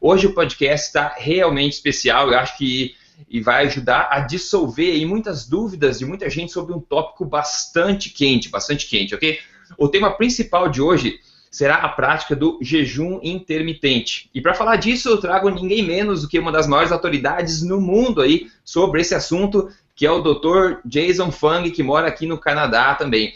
Hoje o podcast está realmente especial, eu acho que vai ajudar a dissolver aí muitas dúvidas de muita gente sobre um tópico bastante quente, ok? O tema principal de hoje será a prática do jejum intermitente. E para falar disso, eu trago ninguém menos do que uma das maiores autoridades no mundo aí sobre esse assunto, que é o Dr. Jason Fung, que mora aqui no Canadá também.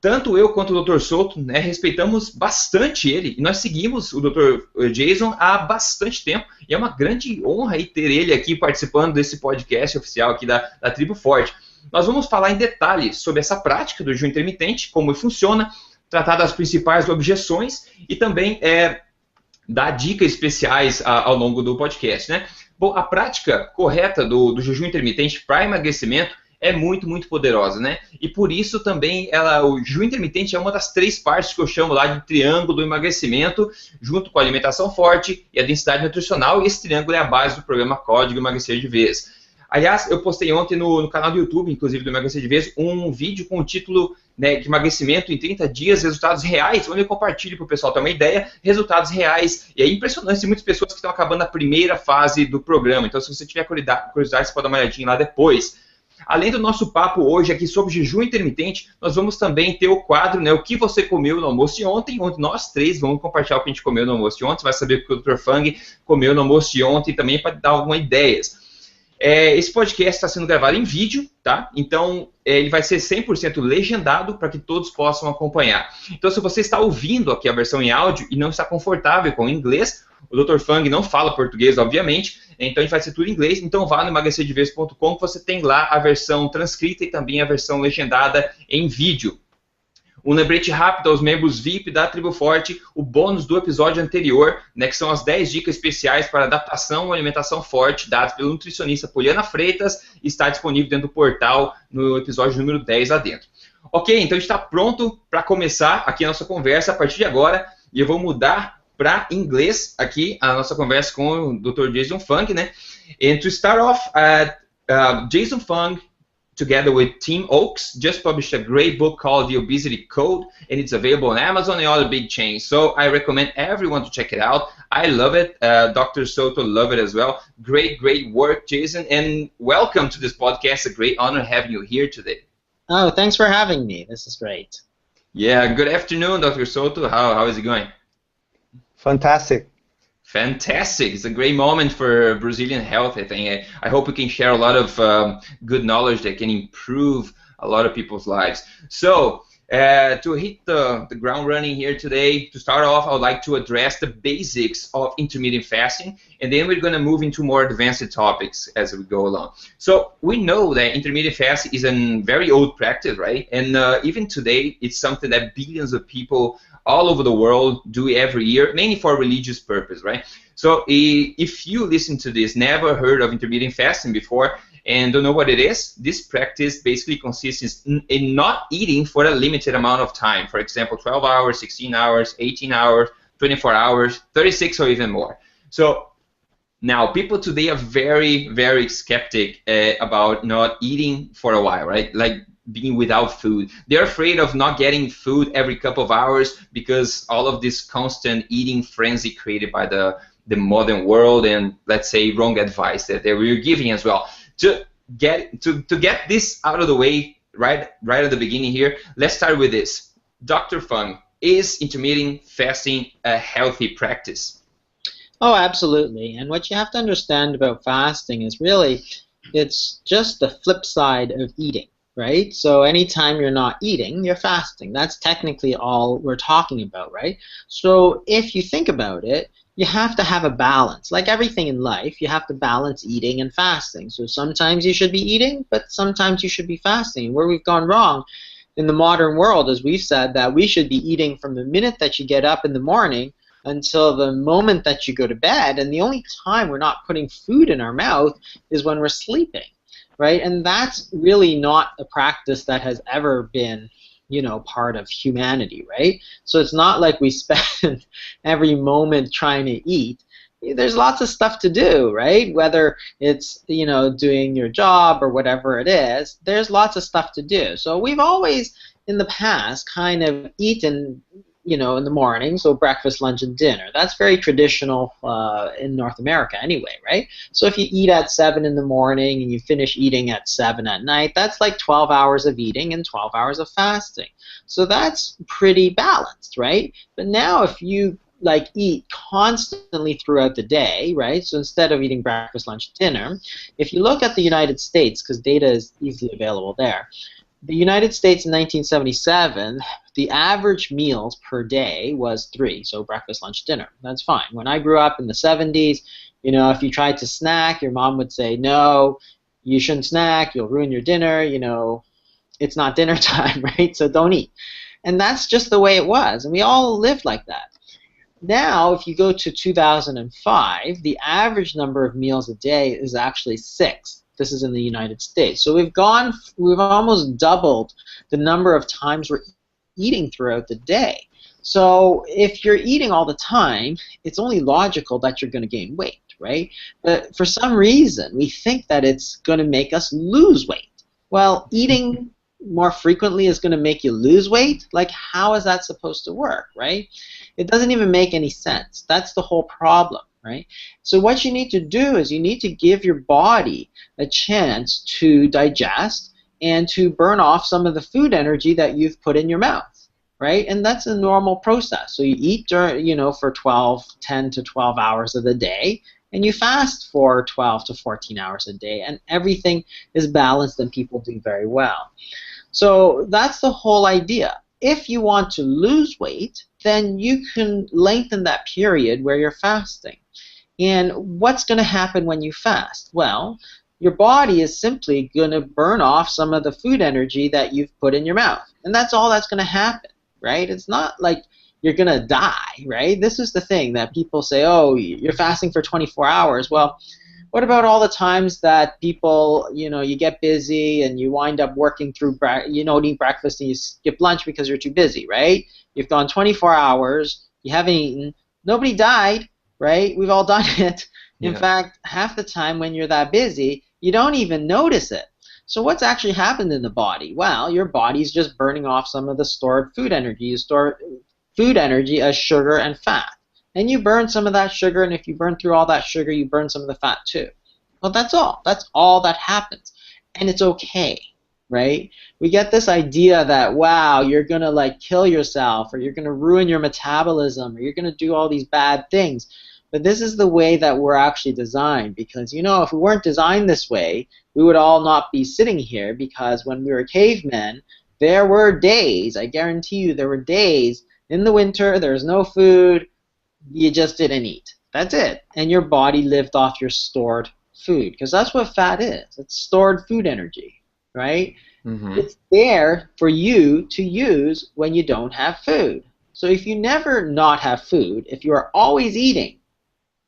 Tanto eu quanto o Dr. Souto, né, respeitamos bastante ele, e nós seguimos o Dr. Jason há bastante tempo, e é uma grande honra aí ter ele aqui participando desse podcast oficial aqui da Tribo Forte. Nós vamos falar em detalhes sobre essa prática do jejum intermitente, como funciona, tratar das principais objeções e também dar dicas especiais ao longo do podcast, né? Bom, a prática correta do jejum intermitente para emagrecimento é muito, muito poderosa, né? E por isso também o jejum intermitente é uma das 3 partes que eu chamo lá de triângulo do emagrecimento, junto com a alimentação forte e a densidade nutricional, e esse triângulo é a base do programa Código Emagrecer de Vez. Aliás, eu postei ontem no canal do YouTube, inclusive do Emagrecer de Vez, um vídeo com o título, né, de emagrecimento em 30 dias, resultados reais, onde eu compartilho para o pessoal ter uma ideia, resultados reais. E é impressionante, tem muitas pessoas que estão acabando a primeira fase do programa, então se você tiver curiosidade, você pode dar uma olhadinha lá depois. Além do nosso papo hoje aqui sobre jejum intermitente, nós vamos também ter o quadro, né, o que você comeu no almoço de ontem, onde nós 3 vamos compartilhar o que a gente comeu no almoço de ontem, você vai saber o que o Dr. Fung comeu no almoço de ontem também para dar algumas ideias. Esse podcast está sendo gravado em vídeo, tá? Então, ele vai ser 100% legendado para que todos possam acompanhar. Então, se você está ouvindo aqui a versão em áudio e não está confortável com o inglês, o Dr. Fung não fala português, obviamente, então a gente vai ser tudo em inglês, então vá no emagrecerdevez.com que você tem lá a versão transcrita e também a versão legendada em vídeo. Um lembrete rápido aos membros VIP da Tribo Forte, o bônus do episódio anterior, né, que são as 10 dicas especiais para adaptação à alimentação forte, dadas pelo nutricionista Poliana Freitas, está disponível dentro do portal no episódio número 10 lá dentro. Ok, então a gente está pronto para começar aqui a nossa conversa a partir de agora, e eu vou mudar para inglês aqui a nossa conversa com o Dr. Jason Fung, né? And to start off, Jason Fung, together with Tim Oakes, just published a great book called The Obesity Code, and it's available on Amazon and other big chains. So I recommend everyone to check it out. I love it. Dr. Soto love it as well. Great, great work, Jason, and welcome to this podcast. A great honor having you here today. Oh, thanks for having me. This is great. Yeah, good afternoon, Dr. Soto. How is it going? Fantastic. Fantastic. It's a great moment for Brazilian health, I think. I hope we can share a lot of good knowledge that can improve a lot of people's lives. So, to hit the ground running here today, to start off, I would like to address the basics of intermittent fasting, and then we're going to move into more advanced topics as we go along. So, we know that intermittent fasting is a very old practice, right? And even today, it's something that billions of people all over the world do every year, mainly for religious purpose, right? So if you listen to this, never heard of intermittent fasting before, and don't know what it is, this practice basically consists in not eating for a limited amount of time. For example, 12 hours, 16 hours, 18 hours, 24 hours, 36 or even more. So now people today are very, very skeptic about not eating for a while, right? Like being without food. They're afraid of not getting food every couple of hours because all of this constant eating frenzy created by the modern world and, let's say, wrong advice that they were giving as well. To get this out of the way right at the beginning here, let's start with this. Dr. Fung, is intermittent fasting a healthy practice? Oh, absolutely. And what you have to understand about fasting is really it's just the flip side of eating. Right? So anytime you're not eating, you're fasting. That's technically all we're talking about, right? So if you think about it, you have to have a balance. Like everything in life, you have to balance eating and fasting. So sometimes you should be eating, but sometimes you should be fasting. Where we've gone wrong in the modern world is we've said that we should be eating from the minute that you get up in the morning until the moment that you go to bed, and the only time we're not putting food in our mouth is when we're sleeping. Right? And that's really not a practice that has ever been, part of humanity, right? So it's not like we spend every moment trying to eat. There's lots of stuff to do, right? Whether it's, doing your job or whatever it is, there's lots of stuff to do. So we've always, in the past, kind of eaten in the morning, so breakfast, lunch, and dinner. That's very traditional in North America anyway, right? So if you eat at 7 in the morning and you finish eating at 7 at night, that's like 12 hours of eating and 12 hours of fasting. So that's pretty balanced, right? But now if you eat constantly throughout the day, right? So instead of eating breakfast, lunch, dinner, if you look at the United States, because data is easily available there, the United States in 1977, the average meals per day was 3, so breakfast, lunch, dinner. That's fine. When I grew up in the 70s, if you tried to snack, your mom would say, no, you shouldn't snack, you'll ruin your dinner, it's not dinner time, right? So don't eat. And that's just the way it was, and we all lived like that. Now, if you go to 2005, the average number of meals a day is actually 6. This is in the United States. So we've almost doubled the number of times we're eating throughout the day. So if you're eating all the time, it's only logical that you're going to gain weight, right? But for some reason, we think that it's going to make us lose weight. Well, eating more frequently is going to make you lose weight? Like, how is that supposed to work, right? It doesn't even make any sense. That's the whole problem, right? So what you need to do is you need to give your body a chance to digest and to burn off some of the food energy that you've put in your mouth, right? And that's a normal process. So you eat during, for 10 to 12 hours of the day, and you fast for 12 to 14 hours a day, and everything is balanced and people do very well. So that's the whole idea. If you want to lose weight, then you can lengthen that period where you're fasting. And what's going to happen when you fast? Well, your body is simply going to burn off some of the food energy that you've put in your mouth. And that's all that's going to happen, right? It's not like you're going to die, right? This is the thing that people say, oh, you're fasting for 24 hours. Well, what about all the times that people, you get busy and you wind up working through, eating breakfast and you skip lunch because you're too busy, right? You've gone 24 hours, you haven't eaten, nobody died, right? We've all done it. In fact, half the time when you're that busy, you don't even notice it. So what's actually happened in the body? Well, your body's just burning off some of the stored food energy. You store food energy as sugar and fat. And you burn some of that sugar, and if you burn through all that sugar, you burn some of the fat too. Well, that's all. That's all that happens. And it's okay, right? We get this idea that, wow, you're going to kill yourself, or you're going to ruin your metabolism, or you're going to do all these bad things. But this is the way that we're actually designed, because, if we weren't designed this way, we would all not be sitting here, because when we were cavemen, there were days, I guarantee you, there were days in the winter, there was no food, you just didn't eat. That's it. And your body lived off your stored food, because that's what fat is. It's stored food energy, right? Mm-hmm. It's there for you to use when you don't have food. So if you never not have food, if you are always eating,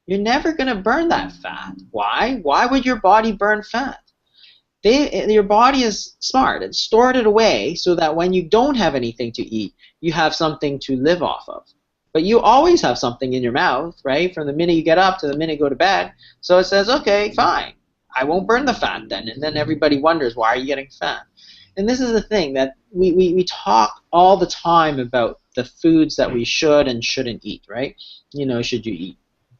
you're never going to burn that fat. Why? Why would your body burn fat? Your body is smart. It's stored it away so that when you don't have anything to eat, you have something to live off of. But you always have something in your mouth, right? From the minute you get up to the minute you go to bed. So it says, okay, fine. I won't burn the fat then. And then everybody wonders, why are you getting fat? And this is the thing, that we talk all the time about the foods that we should and shouldn't eat, right? Should you eat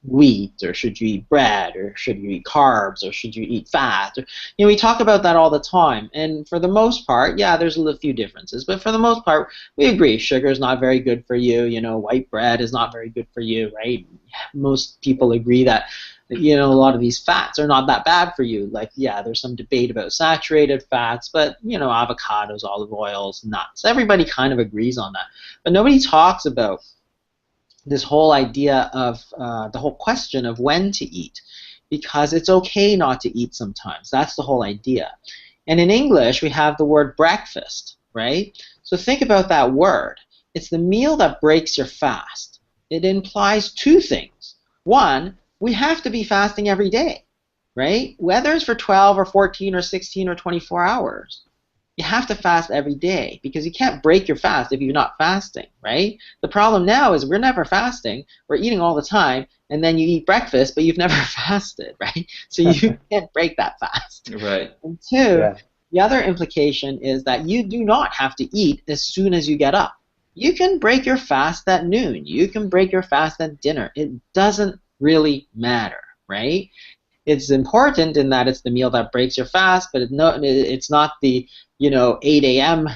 wheat, or should you eat bread, or should you eat carbs, or should you eat fat? We talk about that all the time, and for the most part, yeah, there's a few differences, but for the most part, we agree sugar is not very good for you. White bread is not very good for you, right? Most people agree that a lot of these fats are not that bad for you. There's some debate about saturated fats, but avocados, olive oils, nuts, everybody kind of agrees on that, but nobody talks about this whole idea of the whole question of when to eat, because it's okay not to eat sometimes. That's the whole idea. And in English, we have the word breakfast, right? So think about that word. It's the meal that breaks your fast. It implies two things. One, we have to be fasting every day, right? Whether it's for 12 or 14 or 16 or 24 hours. You have to fast every day, because you can't break your fast if you're not fasting, right? The problem now is we're never fasting. We're eating all the time, and then you eat breakfast, but you've never fasted, right? So you can't break that fast. Right. And two, the other implication is that you do not have to eat as soon as you get up. You can break your fast at noon. You can break your fast at dinner. It doesn't really matter, right? It's important in that it's the meal that breaks your fast, but it's not the 8 a.m.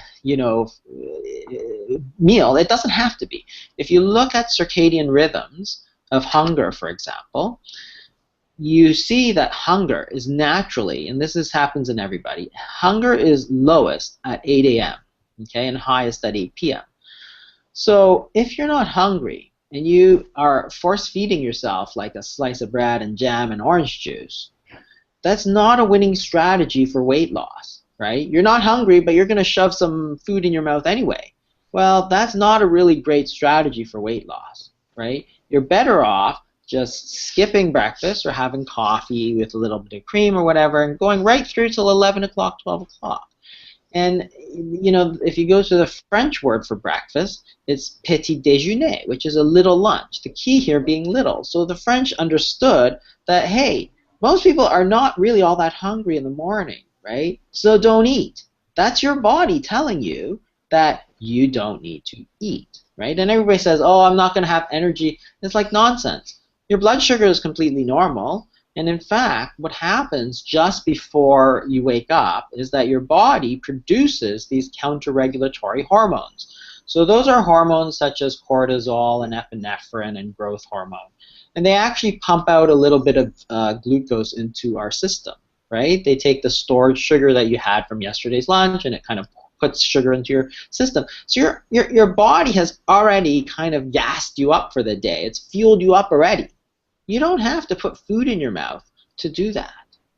Meal. It doesn't have to be. If you look at circadian rhythms of hunger, for example, you see that hunger is naturally, and happens in everybody, hunger is lowest at 8 a.m. Okay, and highest at 8 p.m. So if you're not hungry and you are force-feeding yourself like a slice of bread and jam and orange juice, that's not a winning strategy for weight loss, right? You're not hungry, but you're going to shove some food in your mouth anyway. Well, that's not a really great strategy for weight loss, right? You're better off just skipping breakfast or having coffee with a little bit of cream or whatever and going right through till 11 o'clock, 12 o'clock. And, if you go to the French word for breakfast, it's petit déjeuner, which is a little lunch. The key here being little. So the French understood that, hey, most people are not really all that hungry in the morning, right? So don't eat. That's your body telling you that you don't need to eat, right? And everybody says, oh, I'm not going to have energy. It's like nonsense. Your blood sugar is completely normal. And in fact, what happens just before you wake up is that your body produces these counter-regulatory hormones. So those are hormones such as cortisol and epinephrine and growth hormone. And they actually pump out a little bit of glucose into our system, right? They take the stored sugar that you had from yesterday's lunch and it kind of puts sugar into your system. So your body has already kind of gassed you up for the day. It's fueled you up already. You don't have to put food in your mouth to do that,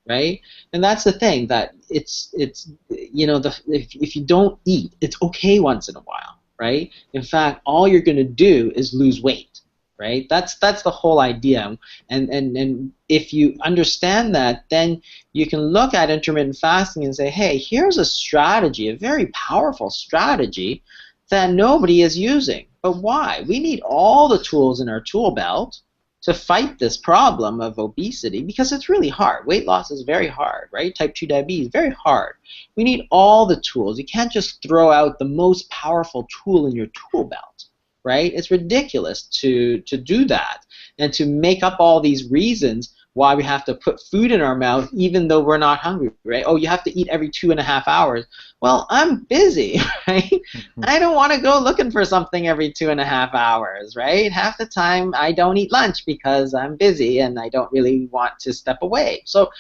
right? And that's the thing, that if you don't eat, it's okay once in a while, right? In fact, all you're going to do is lose weight, right? That's the whole idea. And if you understand that, then you can look at intermittent fasting and say, hey, here's a strategy, a very powerful strategy that nobody is using. But why? We need all the tools in our tool belt to fight this problem of obesity, because it's really hard. Weight loss is very hard, right? Type 2 diabetes, very hard. We need all the tools. You can't just throw out the most powerful tool in your tool belt, right? It's ridiculous to do that and to make up all these reasons why we have to put food in our mouth even though we're not hungry, right? Oh, you have to eat every 2.5 hours. Well, I'm busy, right? I don't want to go looking for something every 2.5 hours, right? Half the time I don't eat lunch because I'm busy and I don't really want to step away. So,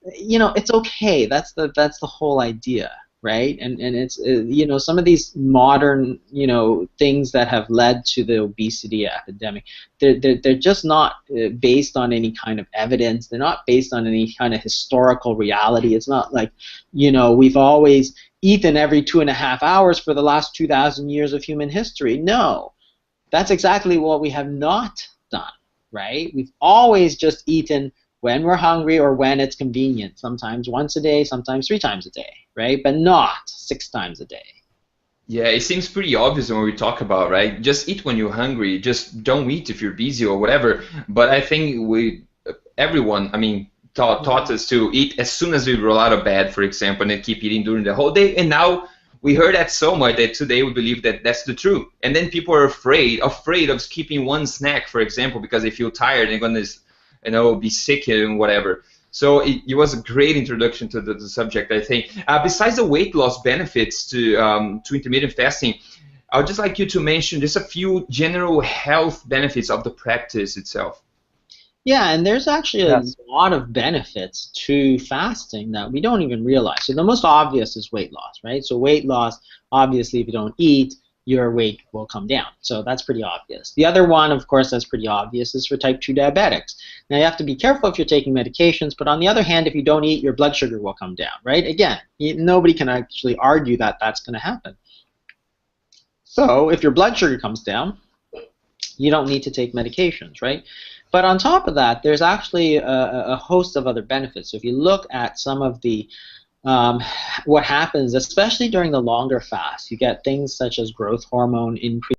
it's okay. That's the whole idea, right? And it's some of these modern things that have led to the obesity epidemic, they're just not based on any kind of evidence. They're not based on any kind of historical reality. It's not like we've always eaten every 2.5 hours for the last 2,000 years of human history. No, that's exactly what we have not done, right? We've always just eaten when we're hungry or when it's convenient, sometimes once a day, sometimes 3 times a day, right? But not 6 times a day. Yeah, it seems pretty obvious when we talk about, right? Just eat when you're hungry. Just don't eat if you're busy or whatever. But I think everyone, taught us to eat as soon as we roll out of bed, for example, and then keep eating during the whole day. And now we heard that so much that today we believe that that's the truth. And then people are afraid of skipping one snack, for example, because they feel tired and going to be sick and whatever. So it was a great introduction to the subject, I think. Besides the weight loss benefits to intermittent fasting, I would just like you to mention just a few general health benefits of the practice itself. Yeah, and there's actually a lot of benefits to fasting that we don't even realize. So the most obvious is weight loss, right? So weight loss, obviously, if you don't eat, your weight will come down. So that's pretty obvious. The other one, of course, that's pretty obvious is for type 2 diabetics. Now, you have to be careful if you're taking medications, but on the other hand, if you don't eat, your blood sugar will come down, right? Again, nobody can actually argue that that's going to happen. So if your blood sugar comes down, you don't need to take medications, right? But on top of that, there's actually a host of other benefits. So if you look at some of the what happens, especially during the longer fast, you get things such as growth hormone increase.